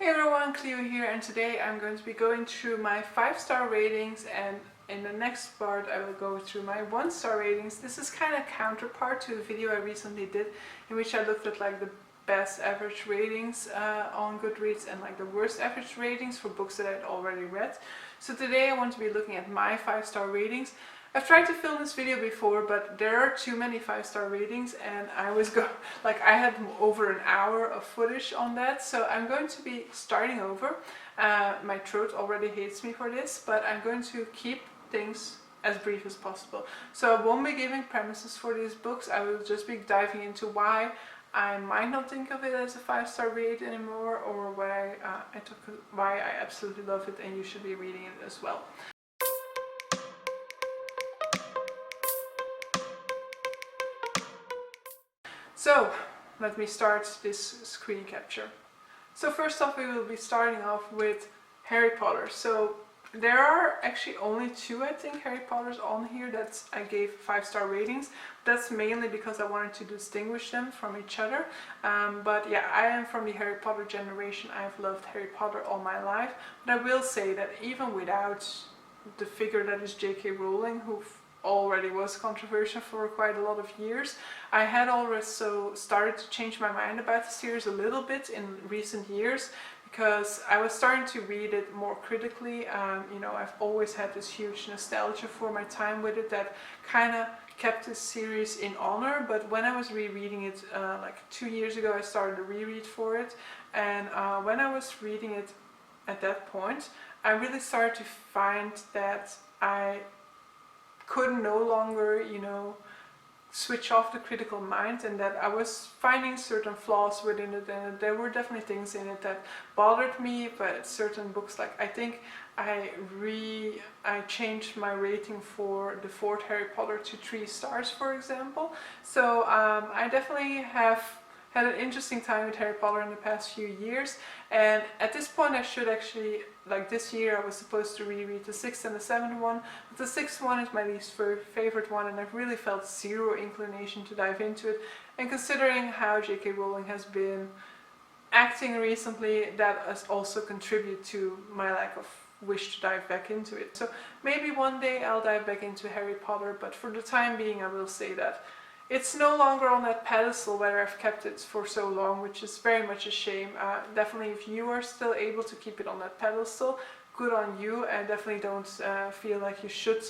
Hey everyone, Clio here, and today I'm going to be going through my 5-star ratings, and in the next part I will go through my 1-star ratings. This is kind of counterpart to a video I recently did in which I looked at like the best average ratings on Goodreads and like the worst average ratings for books that I'd already read. So today I want to be looking at my 5-star ratings. I've tried to film this video before, but there are too many 5-star ratings and I had over an hour of footage on that, so I'm going to be starting over. My throat already hates me for this, but I'm going to keep things as brief as possible. So I won't be giving premises for these books. I will just be diving into why I might not think of it as a 5-star rate anymore, or why I absolutely love it and you should be reading it as well. So let me start this screen capture. So first off, we will be starting off with Harry Potter. So there are actually only 2, I think, Harry Potters on here that I gave 5-star ratings. That's mainly because I wanted to distinguish them from each other. But yeah, I am from the Harry Potter generation. I've loved Harry Potter all my life. But I will say that even without the figure that is J.K. Rowling, who already was controversial for quite a lot of years, I had also started to change my mind about the series a little bit in recent years, because I was starting to read it more critically. You know, I've always had this huge nostalgia for my time with it that kind of kept this series in honor, but when I was rereading it like 2 years ago, I started a reread for it, and when I was reading it at that point, I really started to find that I could no longer, you know, switch off the critical mind, and that I was finding certain flaws within it, and there were definitely things in it that bothered me. But certain books, like I think I changed my rating for the 4th Harry Potter to 3 stars, for example. So I definitely have had an interesting time with Harry Potter in the past few years, and at this point I should actually, like this year I was supposed to reread the 6th and the 7th one, but the 6th one is my least favorite one, and I've really felt zero inclination to dive into it. And considering how J.K. Rowling has been acting recently, that has also contributed to my lack of wish to dive back into it. So maybe one day I'll dive back into Harry Potter, but for the time being I will say that it's no longer on that pedestal where I've kept it for so long, which is very much a shame. Definitely, if you are still able to keep it on that pedestal, good on you, and definitely don't feel like you should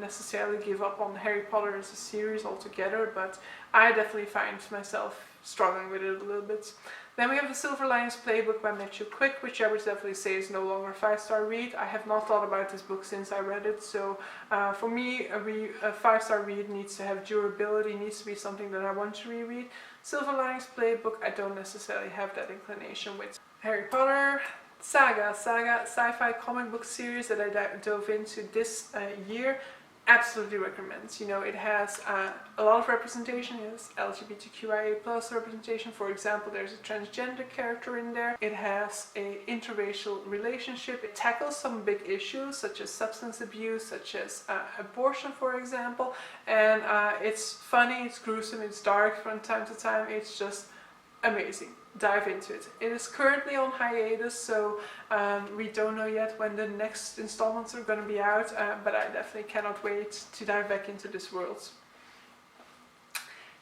necessarily give up on Harry Potter as a series altogether, but I definitely find myself struggling with it a little bit. Then we have the Silver Linings Playbook by Matthew Quick, which I would definitely say is no longer a 5-star read. I have not thought about this book since I read it, so for me a 5-star read needs to have durability, needs to be something that I want to reread. Silver Linings Playbook, I don't necessarily have that inclination with. Harry Potter Saga sci-fi comic book series that I dove into this year. Absolutely recommend. You know, it has a lot of representation. It has LGBTQIA+ representation. For example, there's a transgender character in there. It has a interracial relationship. It tackles some big issues such as substance abuse, such as abortion, for example. And it's funny, it's gruesome, it's dark from time to time. It's just amazing. Dive into it. It is currently on hiatus, so we don't know yet when the next installments are going to be out, but I definitely cannot wait to dive back into this world.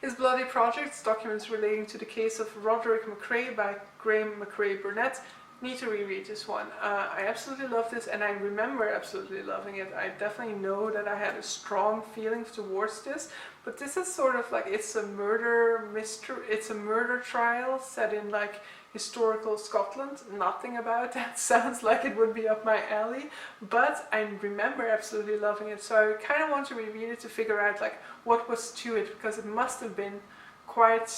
His Bloody Projects, documents relating to the case of Roderick McRae by Graham McRae Burnett. Need to reread this one. I absolutely love this, and I remember absolutely loving it. I definitely know that I had a strong feeling towards this, but this is sort of like, it's a murder mystery, it's a murder trial set in like historical Scotland. Nothing about that sounds like it would be up my alley, but I remember absolutely loving it, so I kind of want to reread it to figure out like what was to it, because it must have been quite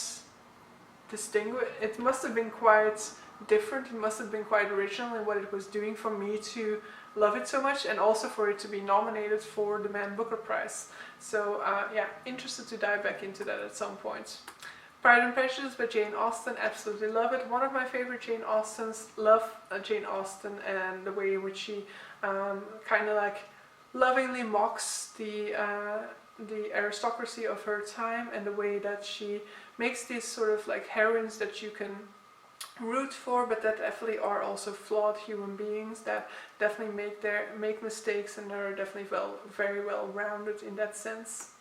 distinguished, it must have been quite different, it must have been quite original in what it was doing for me to love it so much, and also for it to be nominated for the Man Booker Prize. So yeah, interested to dive back into that at some point. Pride and Prejudice by Jane Austen, absolutely love it. One of my favorite Jane Austens. Love Jane Austen and the way in which she kind of like lovingly mocks the aristocracy of her time, and the way that she makes these sort of like heroines that you can root for, but that definitely are also flawed human beings that definitely make mistakes and are definitely very well rounded in that sense.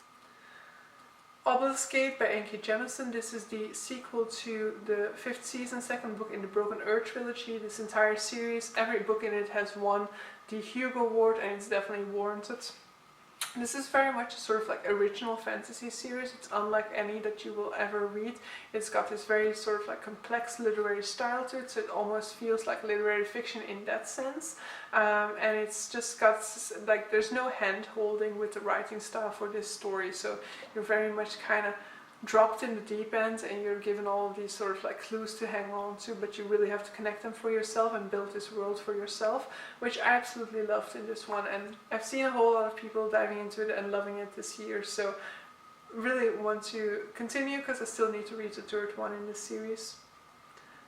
Obeliskgate by N.K. Jemisin. This is the sequel to the 5th season, 2nd book in the Broken Earth trilogy. This entire series, every book in it has won the Hugo Award, and it's definitely warranted. This is very much a sort of like original fantasy series. It's unlike any that you will ever read. It's got this very sort of like complex literary style to it, so it almost feels like literary fiction in that sense. And it's just got like, there's no hand holding with the writing style for this story, so you're very much kind of dropped in the deep end and you're given all of these sort of like clues to hang on to, but you really have to connect them for yourself and build this world for yourself, which I absolutely loved in this one. And I've seen a whole lot of people diving into it and loving it this year, so really want to continue because I still need to read the 3rd one in this series.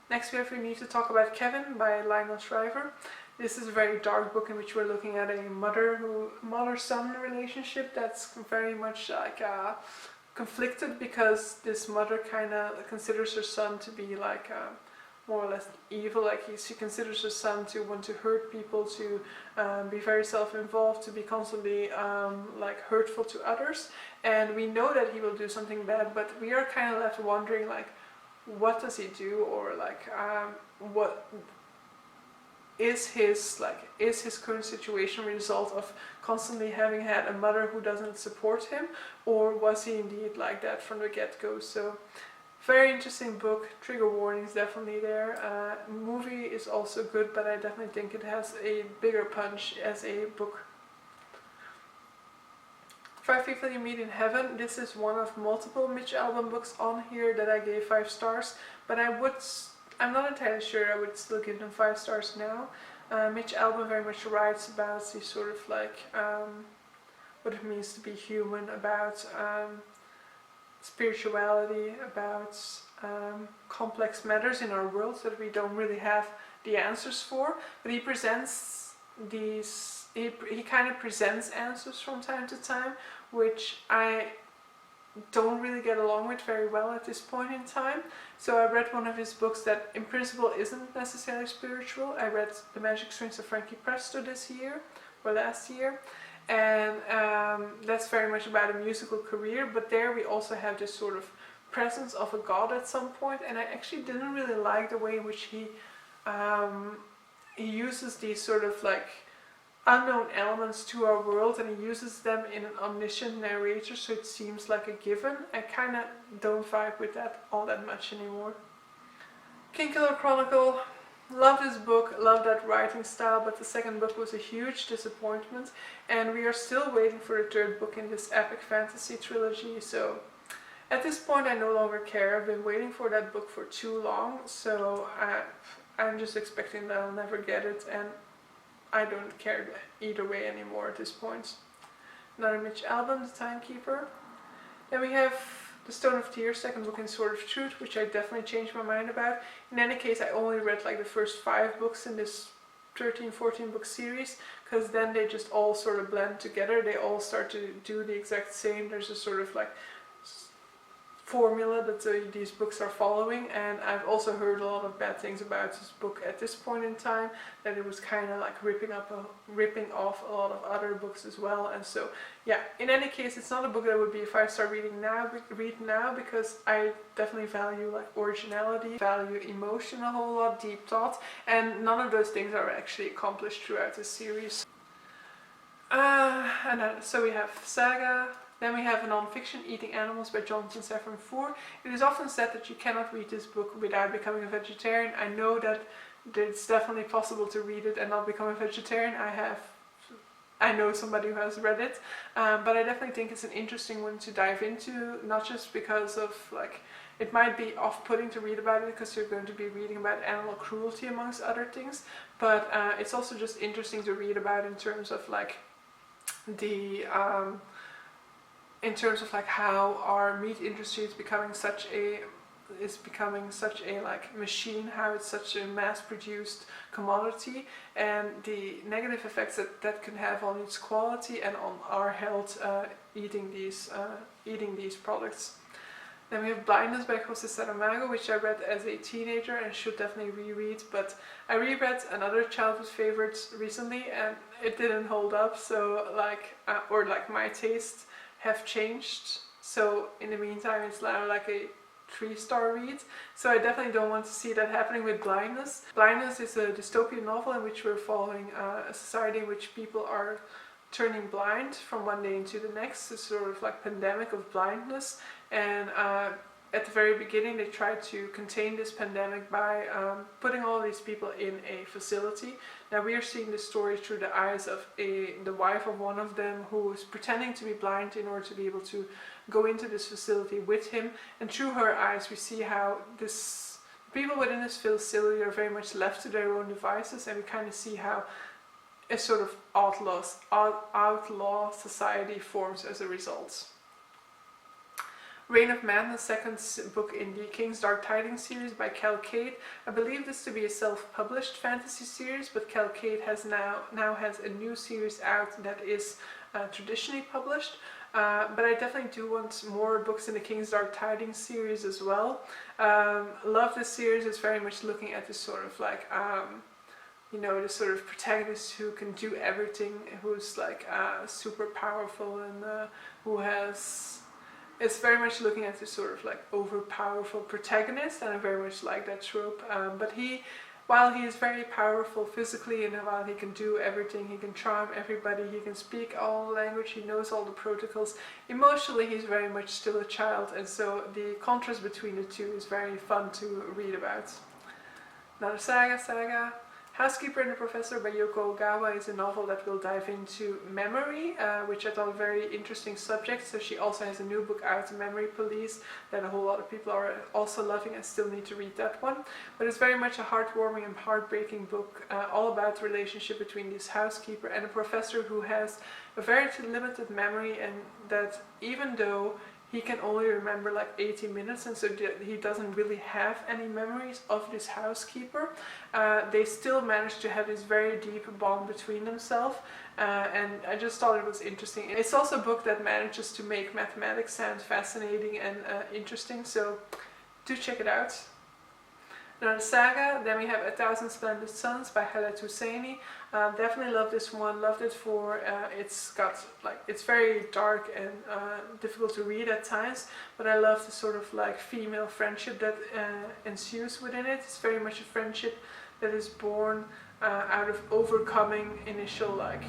Next we need to talk about Kevin by Lionel Shriver. This is a very dark book in which we're looking at a mother-son relationship that's very much like conflicted, because this mother kind of considers her son to be like more or less evil. Like she considers her son to want to hurt people, to be very self-involved, to be constantly like hurtful to others. And we know that he will do something bad, but we are kind of left wondering like, what does he do, or like what is his current situation a result of constantly having had a mother who doesn't support him, or was he indeed like that from the get-go? So very interesting book. Trigger warnings definitely there. Movie is also good, but I definitely think it has a bigger punch as a book. 5 People You Meet in Heaven. This is one of multiple Mitch Albom books on here that I gave 5 stars, but I'm not entirely sure I would still give them 5 stars now. Mitch Albom very much writes about the sort of like what it means to be human, about spirituality, about complex matters in our world that we don't really have the answers for, but he presents these, he kind of presents answers from time to time, which I don't really get along with very well at this point in time. So I read one of his books that in principle isn't necessarily spiritual. I read The Magic Strings of Frankie Presto this year, or last year, and that's very much about a musical career, but there we also have this sort of presence of a god at some point, and I actually didn't really like the way in which he uses these sort of like unknown elements to our world, and he uses them in an omniscient narrator, so it seems like a given. I kind of don't vibe with that all that much anymore. Kingkiller Chronicle. Love this book, love that writing style, but the 2nd book was a huge disappointment, and we are still waiting for the 3rd book in this epic fantasy trilogy, so at this point I no longer care. I've been waiting for that book for too long, so I'm just expecting that I'll never get it, and I don't care either way anymore at this point. Another Mitch Albom, The Timekeeper. Then we have The Stone of Tears, 2nd book in Sword of Truth, which I definitely changed my mind about. In any case, I only read like the first 5 books in this 13-14 book series, because then they just all sort of blend together. They all start to do the exact same. There's a sort of like formula that these books are following, and I've also heard a lot of bad things about this book at this point in time, that it was kind of like ripping off a lot of other books as well. And so yeah, in any case, it's not a book that would be a 5-star read now, because I definitely value like originality, value emotion a whole lot, deep thought, and none of those things are actually accomplished throughout this series. So we have Saga. Then we have a non-fiction, Eating Animals by Jonathan Safran Foer. It is often said that you cannot read this book without becoming a vegetarian. I know that it's definitely possible to read it and not become a vegetarian. I know somebody who has read it, but I definitely think it's an interesting one to dive into, not just because of like, it might be off-putting to read about it because you're going to be reading about animal cruelty amongst other things, but it's also just interesting to read about in terms of like the how our meat industry is becoming such a like machine, how it's such a mass-produced commodity, and the negative effects that can have on its quality and on our health eating these products. Then we have Blindness by Jose Saramago, which I read as a teenager and should definitely reread, but I reread another childhood favorite recently and it didn't hold up, so like my tastes have changed. So in the meantime, it's now like a 3-star read. So I definitely don't want to see that happening with Blindness. Blindness is a dystopian novel in which we're following a society in which people are turning blind from one day into the next. It's sort of like pandemic of blindness, and at the very beginning they tried to contain this pandemic by putting all these people in a facility. Now we are seeing the story through the eyes of the wife of one of them, who is pretending to be blind in order to be able to go into this facility with him, and through her eyes we see how people within this facility are very much left to their own devices, and we kind of see how a sort of outlaw society forms as a result. Reign of Madness, second book in the King's Dark Tidings series by Cal Cade. I believe this to be a self-published fantasy series, but Cal Cade has now has a new series out that is traditionally published. But I definitely do want more books in the King's Dark Tidings series as well. Love this series. It's very much looking at this sort of like this sort of protagonist who can do everything, who's like super powerful, and who has... It's very much looking at this sort of like over-powerful protagonist, and I very much like that trope. But while he is very powerful physically, and while he can do everything, he can charm everybody, he can speak all language, he knows all the protocols, emotionally he's very much still a child, and so the contrast between the two is very fun to read about. Another saga. Housekeeper and the Professor by Yoko Ogawa is a novel that will dive into memory, which I thought a very interesting subject. So she also has a new book out, Memory Police, that a whole lot of people are also loving. I still need to read that one. But it's very much a heartwarming and heartbreaking book, all about the relationship between this housekeeper and a professor who has a very limited memory, and that even though he can only remember like 80 minutes, and so he doesn't really have any memories of this housekeeper. They still manage to have this very deep bond between themselves, and I just thought it was interesting. It's also a book that manages to make mathematics sound fascinating and interesting, so do check it out. Another saga, then we have 1,000 Splendid Suns by Khaled Hosseini. Definitely love this one, loved it for, it's very dark and difficult to read at times, but I love the sort of like female friendship that ensues within it. It's very much a friendship that is born out of overcoming initial like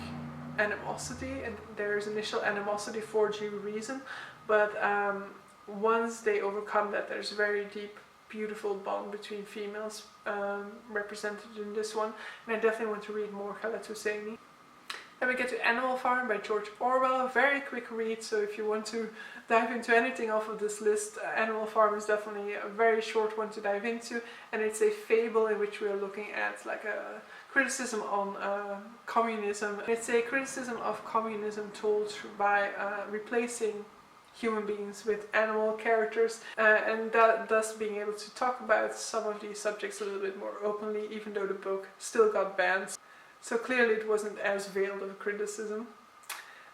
animosity, and there's initial animosity for due reason, but once they overcome that, there's a very deep, beautiful bond between females represented in this one, and I definitely want to read more Khaled Hosseini. Then we get to Animal Farm by George Orwell. Very quick read, so if you want to dive into anything off of this list, Animal Farm is definitely a very short one to dive into, and it's a fable in which we are looking at like a criticism on communism. It's a criticism of communism told by replacing human beings with animal characters, and thus being able to talk about some of these subjects a little bit more openly, even though the book still got banned. So clearly it wasn't as veiled of a criticism.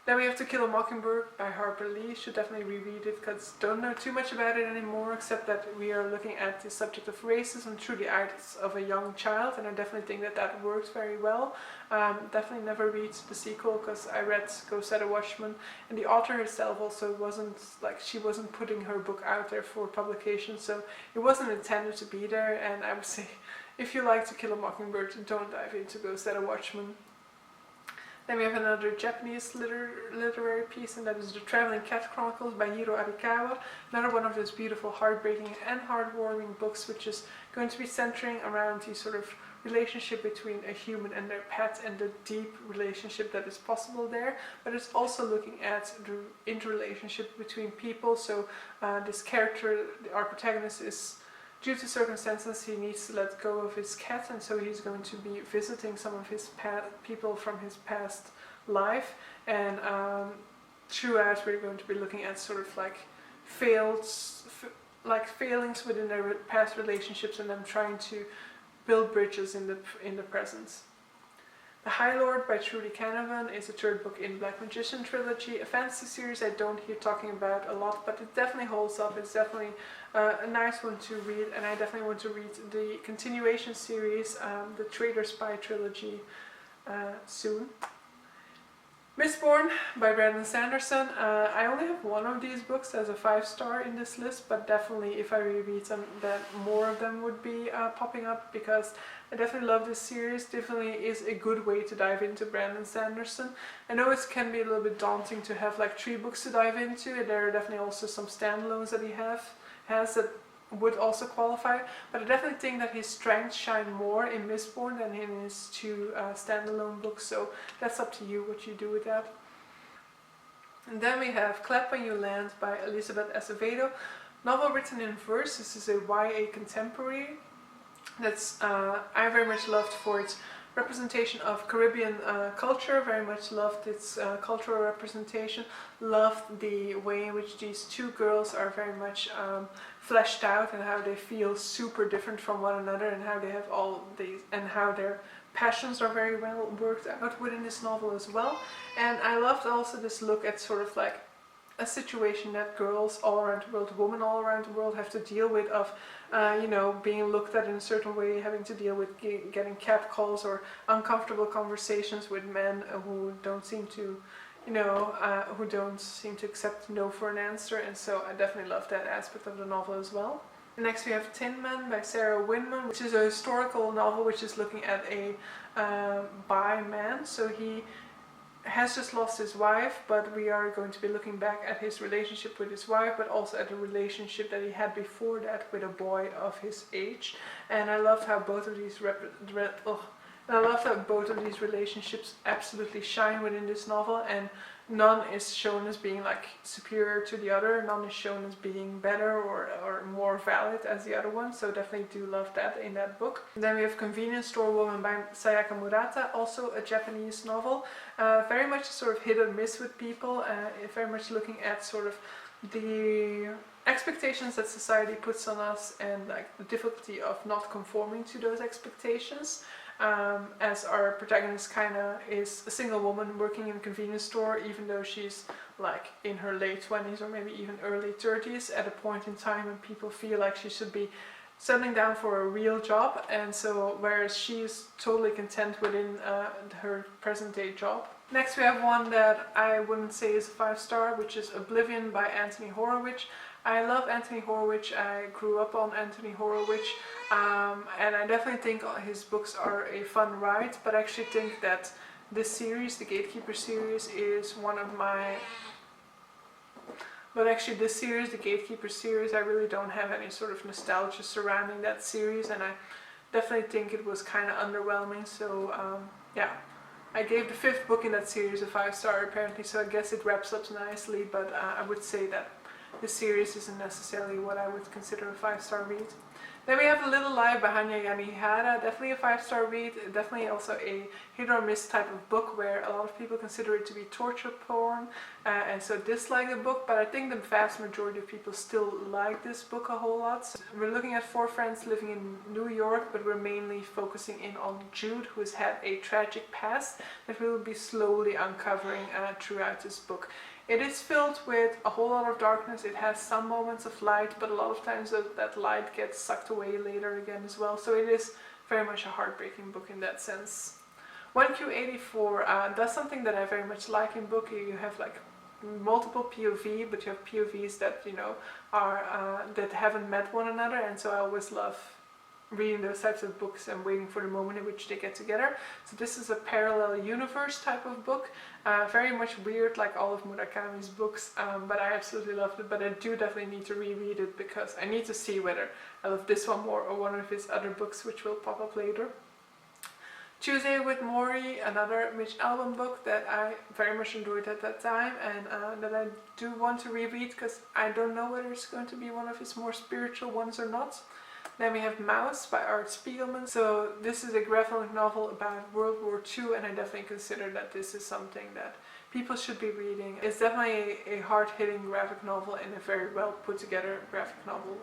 Then we have To Kill a Mockingbird by Harper Lee. Should definitely reread it because don't know too much about it anymore, except that we are looking at the subject of racism through the eyes of a young child, and I definitely think that that works very well. Definitely never read the sequel because I read Go Set a Watchman, and the author herself also wasn't like, she wasn't putting her book out there for publication, so it wasn't intended to be there, and I would say if you like To Kill a Mockingbird, don't dive into Go Set a Watchman. Then we have another Japanese literary piece, and that is The Traveling Cat Chronicles by Hiro Arikawa. Another one of those beautiful, heartbreaking and heartwarming books, which is going to be centering around the sort of relationship between a human and their pet and the deep relationship that is possible there. But it's also looking at the interrelationship between people. So this character, our protagonist, is, due to circumstances, he needs to let go of his cat, and so he's going to be visiting some of his people from his past life, and throughout we're going to be looking at sort of like failings within their past relationships, and them trying to build bridges in the present. The High Lord by Trudy Canavan is the third book in Black Magician trilogy, a fantasy series I don't hear talking about a lot, but it definitely holds up. It's definitely a nice one to read, and I definitely want to read the continuation series, the Traitor Spy trilogy, soon. Mistborn by Brandon Sanderson. I only have one of these books as a 5-star in this list, but definitely if I reread them, then more of them would be popping up, because I definitely love this series. Definitely is a good way to dive into Brandon Sanderson. I know it can be a little bit daunting to have like 3 books to dive into. There are definitely also some standalones that he has that would also qualify, but I definitely think that his strengths shine more in Mistborn than in his 2 standalone books, so that's up to you what you do with that. And then we have Clap When You Land by Elizabeth Acevedo, novel written in verse. This is a YA contemporary that's I very much loved for its representation of Caribbean culture, very much loved its cultural representation, loved the way in which these 2 girls are very much fleshed out and how they feel super different from one another, and how they have all these, and how their passions are very well worked out within this novel as well. And I loved also this look at sort of like a situation that girls all around the world, women all around the world have to deal with, of you know, being looked at in a certain way, having to deal with getting catcalls or uncomfortable conversations with men who don't seem to, you know, who don't seem to accept no for an answer. And so I definitely love that aspect of the novel as well. Next we have Tin Man by Sarah Winman, which is a historical novel which is looking at a bi man. So he has just lost his wife, but we are going to be looking back at his relationship with his wife, but also at the relationship that he had before that with a boy of his age. And I loved how both of these relationships absolutely shine within this novel, and none is shown as being like superior to the other, none is shown as being better or more valid as the other one, so definitely do love that in that book. And then we have Convenience Store Woman by Sayaka Murata, also a Japanese novel, very much sort of hit or miss with people, very much looking at sort of the expectations that society puts on us, and like the difficulty of not conforming to those expectations. As our protagonist kinda is a single woman working in a convenience store, even though she's like in her late 20s or maybe even early 30s, at a point in time when people feel like she should be settling down for a real job, and so whereas she's totally content within her present day job. Next we have one that I wouldn't say is a 5-star, which is Oblivion by Anthony Horowitz. I love Anthony Horowitz, I grew up on Anthony Horowitz, and I definitely think his books are a fun ride, but I actually think that this series, the Gatekeeper series, is one of my... But actually this series, the Gatekeeper series, I really don't have any sort of nostalgia surrounding that series, and I definitely think it was kind of underwhelming, so yeah. I gave the 5th book in that series a 5-star apparently, so I guess it wraps up nicely, but I would say that this series isn't necessarily what I would consider a 5-star read. Then we have The Little Lie by Hanya Yanihara, definitely a 5-star read, definitely also a hit or miss type of book where a lot of people consider it to be torture porn and so dislike the book, but I think the vast majority of people still like this book a whole lot. So we're looking at 4 friends living in New York, but we're mainly focusing in on Jude, who has had a tragic past that we will be slowly uncovering throughout this book. It is filled with a whole lot of darkness, it has some moments of light, but a lot of times that light gets sucked away later again as well, so it is very much a heartbreaking book in that sense. 1Q84 does something that I very much like in book. You have like multiple POV, but you have POVs that, you know, are that haven't met one another, and so I always love reading those types of books and waiting for the moment in which they get together. So this is a parallel universe type of book, very much weird like all of Murakami's books, but I absolutely loved it, but I do definitely need to reread it because I need to see whether I love this one more or one of his other books, which will pop up later. Tuesday with Morrie, another Mitch Albom book that I very much enjoyed at that time, and that I do want to reread because I don't know whether it's going to be one of his more spiritual ones or not. Then we have Mouse by Art Spiegelman. So this is a graphic novel about World War II, and I definitely consider that this is something that people should be reading. It's definitely a hard-hitting graphic novel and a very well put together graphic novel.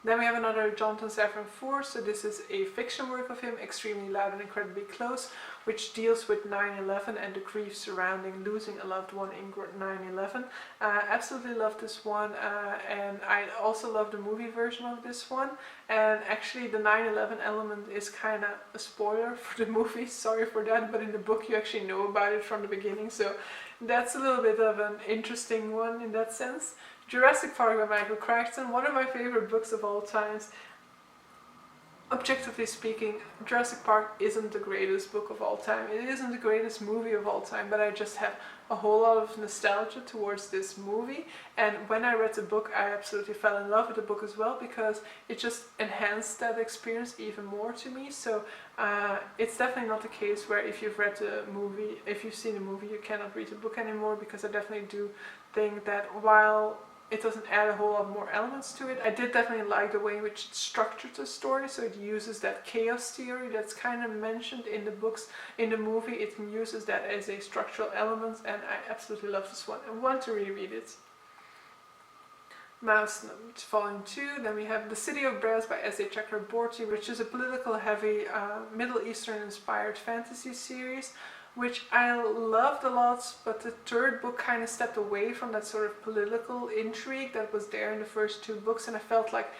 Then we have another Jonathan Safran Foer, so this is a fiction work of him, Extremely Loud and Incredibly Close, which deals with 9/11 and the grief surrounding losing a loved one in 9/11. Absolutely love this one, and I also love the movie version of this one. And actually the 9/11 element is kind of a spoiler for the movie, sorry for that, but in the book you actually know about it from the beginning, so that's a little bit of an interesting one in that sense. Jurassic Park by Michael Crichton, one of my favorite books of all times. Objectively speaking, Jurassic Park isn't the greatest book of all time, it isn't the greatest movie of all time, but I just have a whole lot of nostalgia towards this movie, and when I read the book I absolutely fell in love with the book as well, because it just enhanced that experience even more to me. So it's definitely not the case where if you've read the movie, if you've seen the movie, you cannot read the book anymore, because I definitely do think that while it doesn't add a whole lot more elements to it, I did definitely like the way in which it structured the story, so it uses that chaos theory that's kind of mentioned in the books. In the movie it uses that as a structural element, and I absolutely love this one and want to reread it. Mouse Volume 2, then we have The City of Brass by S.A. Chakraborty, which is a political heavy Middle Eastern inspired fantasy series, which I loved a lot, but the third book kind of stepped away from that sort of political intrigue that was there in the first two books, and I felt like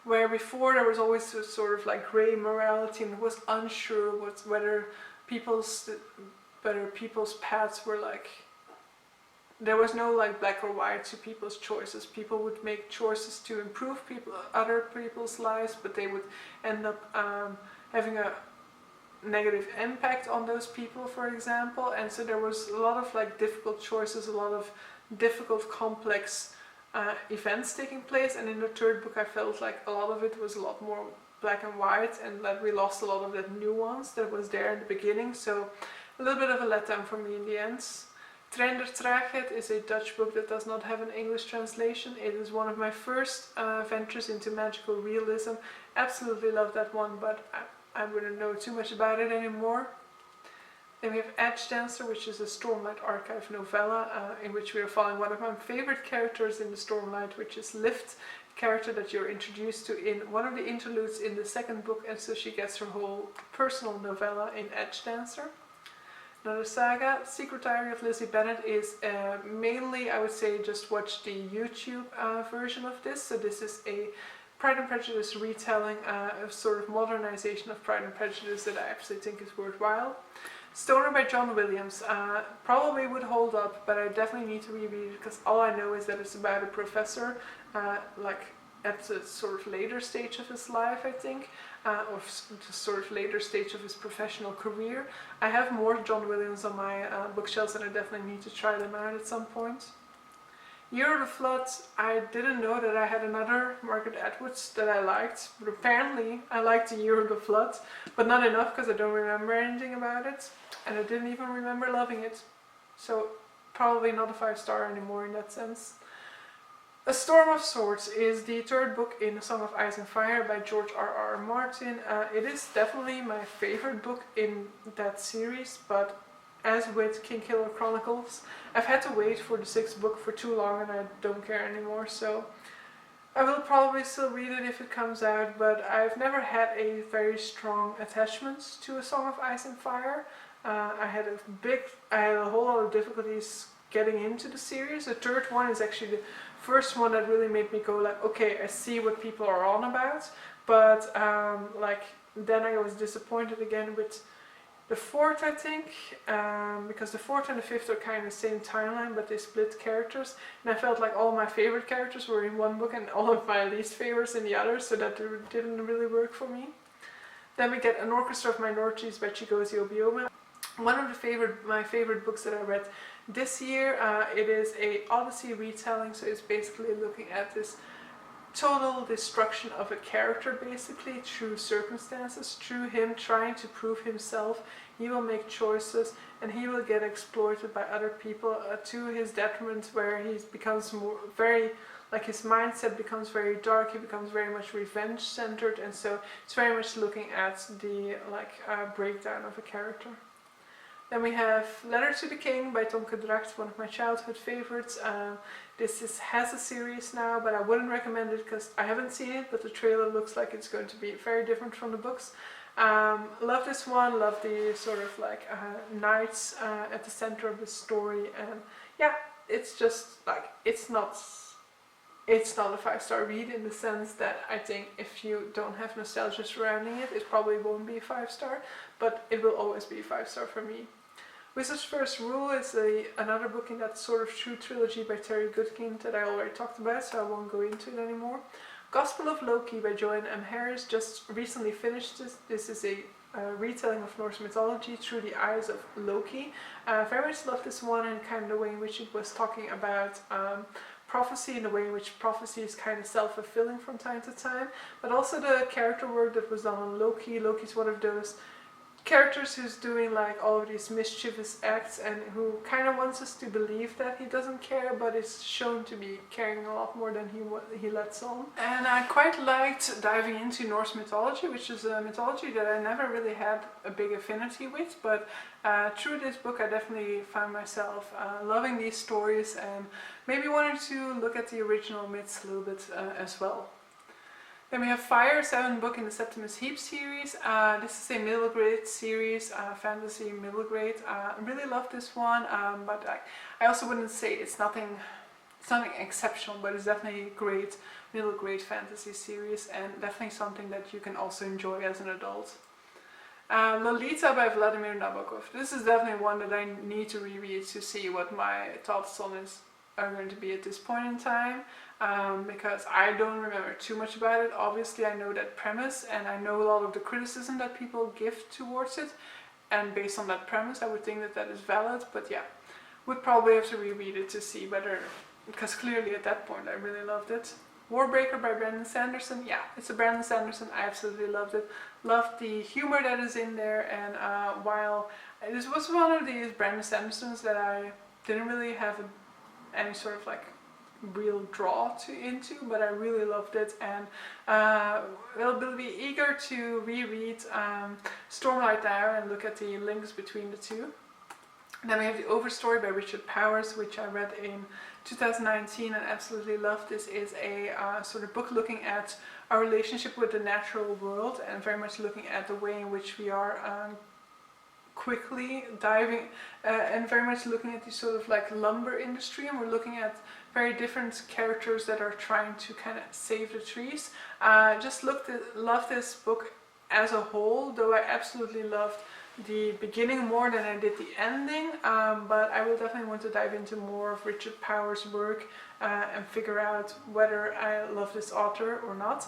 where before there was always a sort of like grey morality and it was unsure whether people's paths were like, there was no like black or white to people's choices. People would make choices to improve other people's lives, but they would end up having a negative impact on those people, for example. And so there was a lot of like difficult choices, a lot of difficult complex events taking place, and in the third book I felt like a lot of it was a lot more black and white, and that we lost a lot of that nuance that was there in the beginning, so a little bit of a letdown for me in the end. Trein der Traagheid is a Dutch book that does not have an English translation. It is one of my first ventures into magical realism. Absolutely love that one, but I wouldn't know too much about it anymore. Then we have Edge Dancer, which is a Stormlight Archive novella in which we are following one of my favorite characters in the Stormlight, which is Lift, a character that you're introduced to in one of the interludes in the second book, and so she gets her whole personal novella in Edge Dancer. Another saga, Secret Diary of Lizzie Bennet, is mainly, I would say, just watch the YouTube version of this. So this is a Pride and Prejudice retelling, a sort of modernization of Pride and Prejudice that I absolutely think is worthwhile. Stoner by John Williams, probably would hold up, but I definitely need to reread it because all I know is that it's about a professor, like at the sort of later stage of his life, I think, or the sort of later stage of his professional career. I have more John Williams on my bookshelves and I definitely need to try them out at some point. Year of the Flood, I didn't know that I had another Margaret Atwoods that I liked, but apparently I liked The Year of the Flood, but not enough because I don't remember anything about it, and I didn't even remember loving it, so probably not a 5-star anymore in that sense. A Storm of Swords is the third book in A Song of Ice and Fire by George R.R. Martin. It is definitely my favorite book in that series, but as with Kingkiller Chronicles, I've had to wait for the 6th book for too long and I don't care anymore, so I will probably still read it if it comes out, but I've never had a very strong attachment to A Song of Ice and Fire. I had a whole lot of difficulties getting into the series. The third one is actually the first one that really made me go like, okay, I see what people are on about, but like then I was disappointed again with the 4th, I think, because the 4th and the 5th are kind of the same timeline, but they split characters, and I felt like all my favorite characters were in one book and all of my least favorites in the other, so that didn't really work for me. Then we get An Orchestra of Minorities by Chigozie Obioma. One of my favorite books that I read this year. It is a Odyssey retelling, so it's basically looking at this total destruction of a character basically through circumstances, through him trying to prove himself. He will make choices and he will get exploited by other people to his detriment, where he becomes his mindset becomes very dark, he becomes very much revenge centered, and so it's very much looking at the breakdown of a character. Then we have Letter to the King by Tonke Dracht, one of my childhood favorites. Has a series now, but I wouldn't recommend it because I haven't seen it, but the trailer looks like it's going to be very different from the books. Love this one, love the sort of like knights at the center of the story, and yeah, it's just like, it's not a 5-star read in the sense that I think if you don't have nostalgia surrounding it, it probably won't be a 5-star, but it will always be a 5-star for me. Wizard's First Rule is another book in that sort of true trilogy by Terry Goodkind that I already talked about, so I won't go into it anymore. Gospel of Loki by Joanne M. Harris, just recently finished this. This is a retelling of Norse mythology through the eyes of Loki. Very much love this one, and kind of the way in which it was talking about prophecy, and the way in which prophecy is kind of self-fulfilling from time to time, but also the character work that was done on Loki. Loki's one of those characters who's doing like all of these mischievous acts and who kind of wants us to believe that he doesn't care, but is shown to be caring a lot more than he lets on. And I quite liked diving into Norse mythology, which is a mythology that I never really had a big affinity with, but through this book I definitely found myself loving these stories and maybe wanting to look at the original myths a little bit as well. Then we have Fire, 7th book in the Septimus Heap series. This is a middle grade series, fantasy middle grade. I really love this one, but I also wouldn't say it's nothing exceptional, but it's definitely a great middle grade fantasy series, and definitely something that you can also enjoy as an adult. Lolita by Vladimir Nabokov. This is definitely one that I need to reread to see what my thoughts on it are going to be at this point in time. Because I don't remember too much about it. Obviously I know that premise, and I know a lot of the criticism that people give towards it, and based on that premise I would think that that is valid, but yeah, would probably have to reread it to see whether, because clearly at that point I really loved it. Warbreaker by Brandon Sanderson. Yeah, it's a Brandon Sanderson. I absolutely loved it. Loved the humor that is in there, and while this was one of these Brandon Sandersons that I didn't really have any sort of like real draw into, but I really loved it, and will be eager to reread Stormlight now and look at the links between the two. Then we have The Overstory by Richard Powers, which I read in 2019 and absolutely loved. This is a sort of book looking at our relationship with the natural world, and very much looking at the way in which we are quickly diving and very much looking at the sort of like lumber industry, and we're looking at very different characters that are trying to kind of save the trees. Just loved this book as a whole, though I absolutely loved the beginning more than I did the ending, but I will definitely want to dive into more of Richard Powers' work and figure out whether I love this author or not.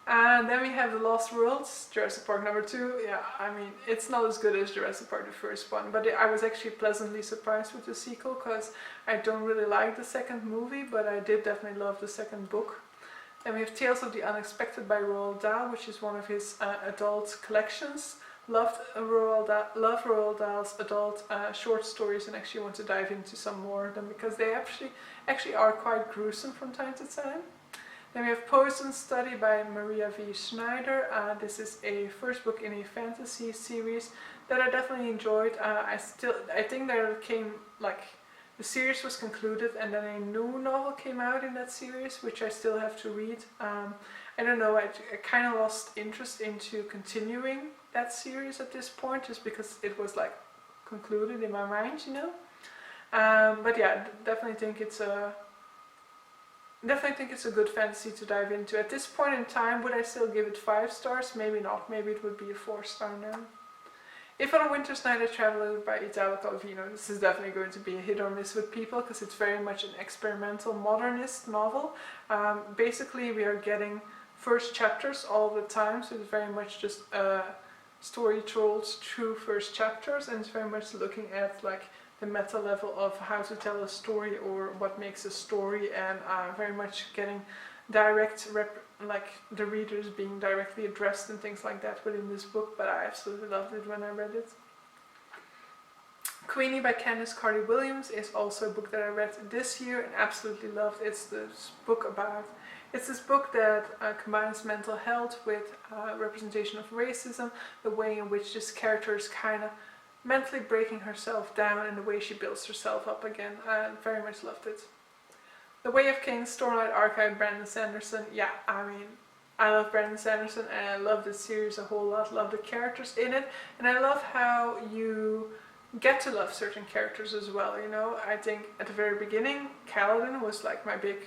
And then we have The Lost Worlds, Jurassic Park #2. Yeah, I mean, it's not as good as Jurassic Park, the first one, but I was actually pleasantly surprised with the sequel, because I don't really like the second movie, but I did definitely love the second book. Then we have Tales of the Unexpected by Roald Dahl, which is one of his adult collections. Love Roald Dahl's adult short stories, and actually want to dive into some more of them, because they actually are quite gruesome from time to time. Then we have Poison Study by Maria V. Schneider. This is a first book in a fantasy series that I definitely enjoyed. I think there came, like, the series was concluded and then a new novel came out in that series, which I still have to read. I don't know, I kind of lost interest into continuing that series at this point, just because it was like concluded in my mind, you know. But yeah, definitely think it's a good fantasy to dive into. At this point in time, would I still give it 5 stars? Maybe not. Maybe it would be a 4-star now. If on a Winter's Night I Travel by Italo Calvino. This is definitely going to be a hit or miss with people, because it's very much an experimental modernist novel. Basically, we are getting first chapters all the time, so it's very much just story told through first chapters, and it's very much looking at like the meta level of how to tell a story or what makes a story, and very much getting direct like the readers being directly addressed and things like that within this book. But I absolutely loved it when I read it. Queenie by Candice Carty-Williams is also a book that I read this year and absolutely loved. It's this book that combines mental health with representation of racism, the way in which this character is kind of mentally breaking herself down and the way she builds herself up again. I very much loved it. The Way of Kings, Stormlight Archive, Brandon Sanderson. Yeah, I mean, I love Brandon Sanderson and I love this series a whole lot. Love the characters in it, and I love how you get to love certain characters as well, you know. I think at the very beginning, Kaladin was like my big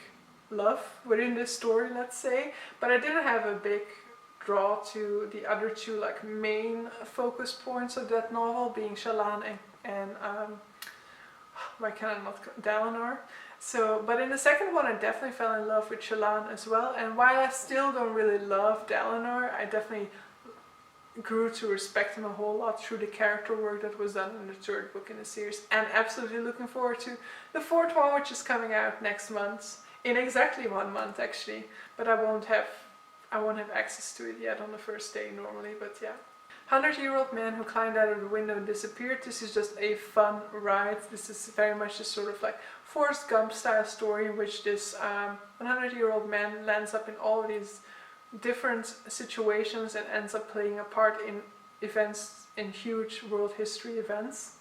love within this story, let's say, but I didn't have a big draw to the other two like main focus points of that novel, being Shallan and why can I not, Dalinar. So, but in the second one I definitely fell in love with Shallan as well, and while I still don't really love Dalinar, I definitely grew to respect him a whole lot through the character work that was done in the third book in the series, and absolutely looking forward to the fourth one, which is coming out next month, in exactly 1 month actually, but I won't have access to it yet on the first day normally, but yeah. 100-Year-Old Man Who Climbed Out of the Window and Disappeared. This is just a fun ride. This is very much a sort of like Forrest Gump style story in which this 100-year-old man lands up in all of these different situations and ends up playing a part in events, in huge world history events.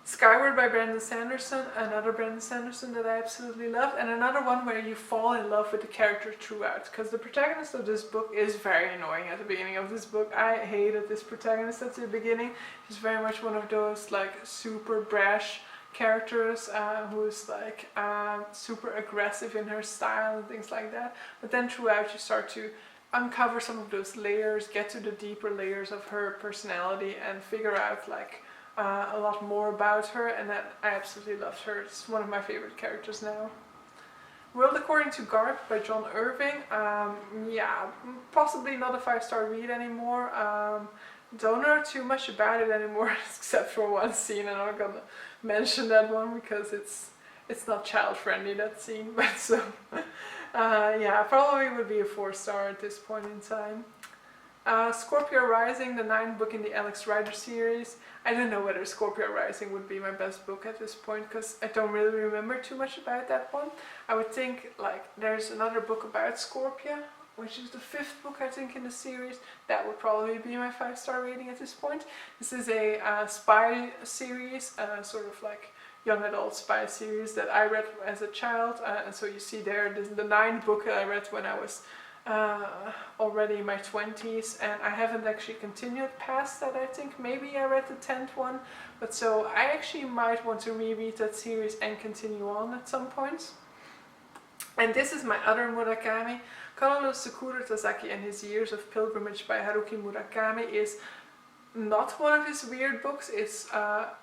Skyward by Brandon Sanderson, another Brandon Sanderson that I absolutely love, and another one where you fall in love with the character throughout, because the protagonist of this book is very annoying at the beginning of this book. I hated this protagonist at the beginning. She's very much one of those like super brash characters who is like super aggressive in her style and things like that, but then throughout you start to uncover some of those layers, get to the deeper layers of her personality and figure out like a lot more about her, and that I absolutely loved her. It's one of my favorite characters now. World According to Garp by John Irving. Yeah, possibly not a 5-star read anymore. Don't know too much about it anymore except for one scene, and I'm not gonna mention that one because it's not child friendly, that scene, but so yeah, probably would be a 4-star at this point in time. Scorpio Rising, the 9th book in the Alex Rider series. I don't know whether Scorpio Rising would be my best book at this point because I don't really remember too much about that one. I would think like there's another book about Scorpio, which is the 5th book I think in the series. That would probably be my 5-star rating at this point. This is a spy series, sort of like young adult spy series that I read as a child. And so you see there, this is the 9th book that I read when I was already in my 20s, and I haven't actually continued past that. I think maybe I read the 10th one, but so I actually might want to reread that series and continue on at some point. And this is my other Murakami. Colonel Sakura Tazaki and His Years of Pilgrimage by Haruki Murakami is not one of his weird books. It's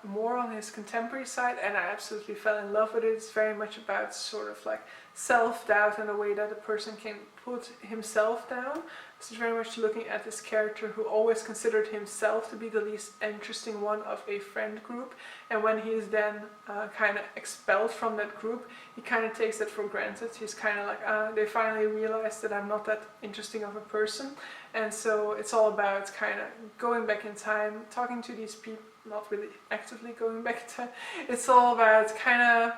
more on his contemporary side, and I absolutely fell in love with it. It's very much about sort of like self-doubt and the way that a person can put himself down. This is very much looking at this character who always considered himself to be the least interesting one of a friend group, and when he is then kind of expelled from that group, he kind of takes that for granted. He's kind of like, they finally realized that I'm not that interesting of a person, and so it's all about kind of going back in time, talking to these people, not really actively going back in time. It's all about kind of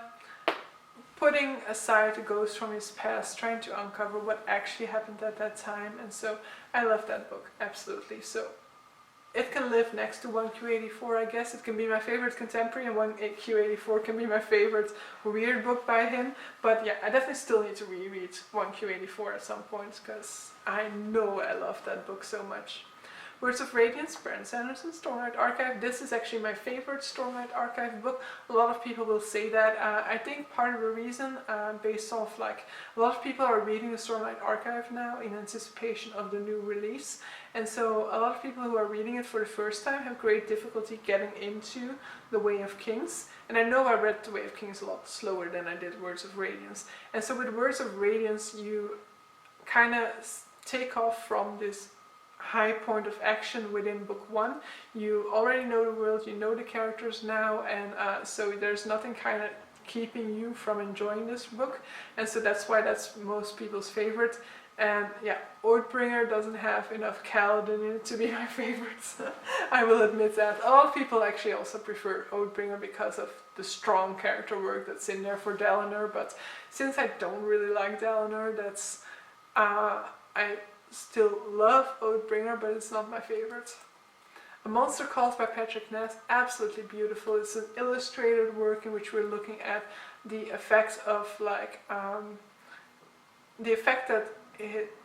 putting aside the ghost from his past, trying to uncover what actually happened at that time, and so I love that book, absolutely. So it can live next to 1Q84, I guess. It can be my favorite contemporary, and 1Q84 can be my favorite weird book by him, but yeah, I definitely still need to reread 1Q84 at some point, because I know I love that book so much. Words of Radiance, Brandon Sanderson, Stormlight Archive. This is actually my favorite Stormlight Archive book. A lot of people will say that. I think part of the reason, based off like, a lot of people are reading the Stormlight Archive now in anticipation of the new release. And so a lot of people who are reading it for the first time have great difficulty getting into The Way of Kings. And I know I read The Way of Kings a lot slower than I did Words of Radiance. And so with Words of Radiance, you kind of take off from this high point of action within book 1. You already know the world, you know the characters now, and so there's nothing kind of keeping you from enjoying this book, and so that's why that's most people's favorite. And yeah, Oathbringer doesn't have enough Kaladin in it to be my favorite. I will admit that. A lot of people actually also prefer Oathbringer because of the strong character work that's in there for Dalinar, but since I don't really like Dalinar, that's I still love Oathbringer, but it's not my favorite. A Monster Calls by Patrick Ness, absolutely beautiful. It's an illustrated work in which we're looking at the effects of like the effect that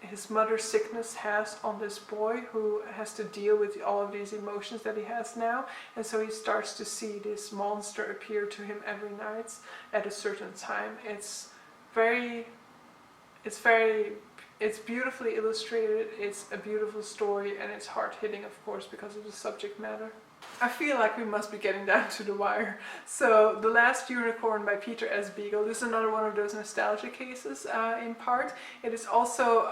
his mother's sickness has on this boy who has to deal with all of these emotions that he has now, and so he starts to see this monster appear to him every night at a certain time. It's beautifully illustrated, it's a beautiful story, and it's hard-hitting, of course, because of the subject matter. I feel like we must be getting down to the wire. So, The Last Unicorn by Peter S. Beagle. This is another one of those nostalgia cases, in part. It is also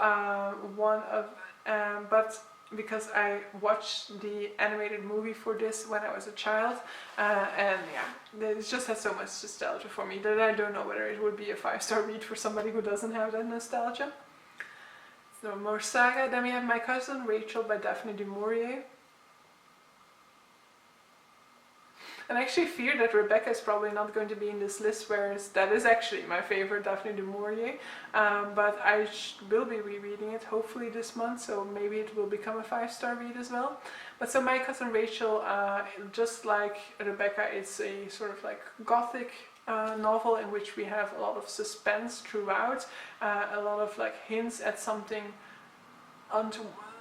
one of, but because I watched the animated movie for this when I was a child, and yeah, it just has so much nostalgia for me that I don't know whether it would be a 5-star read for somebody who doesn't have that nostalgia. No more saga. Then we have My Cousin Rachel by Daphne du Maurier. And I actually fear that Rebecca is probably not going to be in this list, whereas that is actually my favorite, Daphne du Maurier. But I will be rereading it hopefully this month, so maybe it will become a 5-star read as well. But so My Cousin Rachel, just like Rebecca, it's a sort of like gothic novel in which we have a lot of suspense throughout, a lot of like hints at something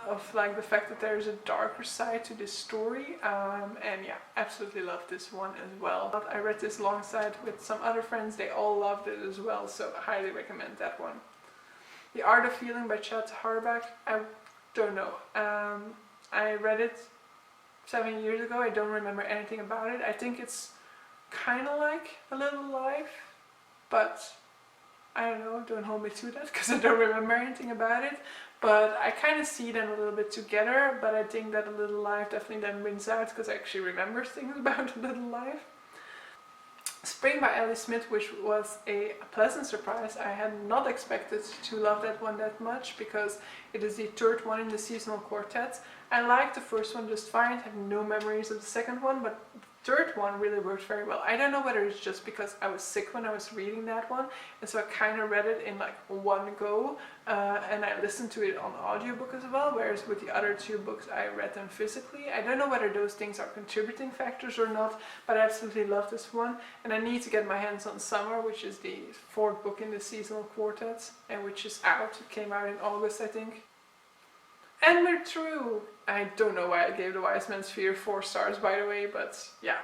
of like the fact that there's a darker side to this story, and yeah, absolutely love this one as well. I read this alongside with some other friends, they all loved it as well, so I highly recommend that one. The Art of Healing by Chad Harbach, I don't know, I read it 7 years ago, I don't remember anything about it. I think it's kind of like A Little Life, but I don't know, don't hold me to that because I don't remember anything about it. But I kind of see them a little bit together, but I think that A Little Life definitely then wins out because I actually remember things about A Little Life. Spring by Ellie Smith, which was a pleasant surprise. I had not expected to love that one that much because it is the third one in the seasonal quartet. I liked the first one just fine, I have no memories of the second one, but the third one really worked very well. I don't know whether it's just because I was sick when I was reading that one, and so I kind of read it in like one go, and I listened to it on audiobook as well, whereas with the other two books I read them physically. I don't know whether those things are contributing factors or not, but I absolutely love this one, and I need to get my hands on Summer, which is the fourth book in the seasonal quartet, and which is out. It came out in August, I think. And we're through! I don't know why I gave The Wise Man's Fear 4 stars, by the way, but yeah.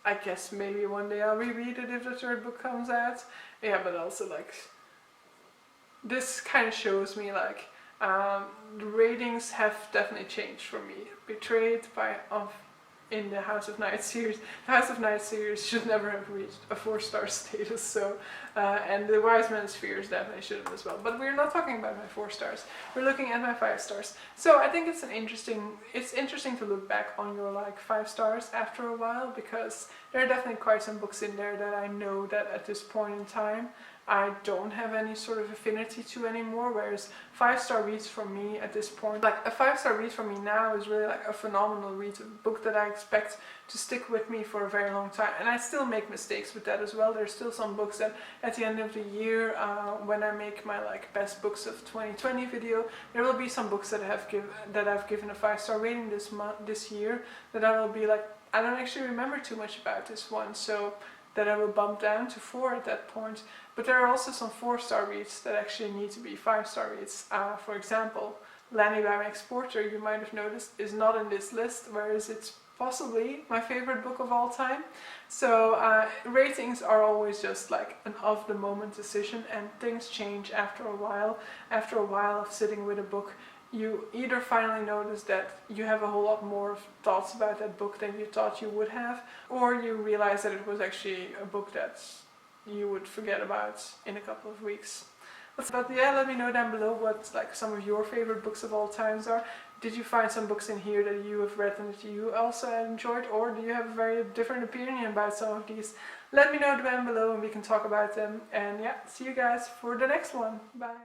I guess maybe one day I'll reread it if the third book comes out. Yeah, but also like, this kind of shows me like, the ratings have definitely changed for me. Betrayed by in the House of Night series. The House of Night series should never have reached a 4-star status, so and The Wise Man's Fears definitely should have as well. But we're not talking about my 4 stars. We're looking at my 5 stars. So I think it's interesting to look back on your like 5 stars after a while, because there are definitely quite some books in there that I know that at this point in time I don't have any sort of affinity to anymore, whereas 5-star reads for me at this point, like a 5-star read for me now is really like a phenomenal read, a book that I expect to stick with me for a very long time. And I still make mistakes with that as well. There's still some books that at the end of the year, when I make my like best books of 2020 video, there will be some books that I've given a 5-star rating this year that I will be like, I don't actually remember too much about this one, so that I will bump down to 4 at that point. But there are also some 4-star reads that actually need to be 5-star reads. For example, Lanny by Max Porter, you might have noticed, is not in this list, whereas it's possibly my favorite book of all time. So ratings are always just like an of-the-moment decision, and things change after a while. After a while of sitting with a book, you either finally notice that you have a whole lot more thoughts about that book than you thought you would have, or you realize that it was actually a book that you would forget about in a couple of weeks. But yeah, let me know down below what like some of your favorite books of all times are. Did you find some books in here that you have read and that you also enjoyed, or do you have a very different opinion about some of these? Let me know down below and we can talk about them. And yeah, see you guys for the next one. Bye!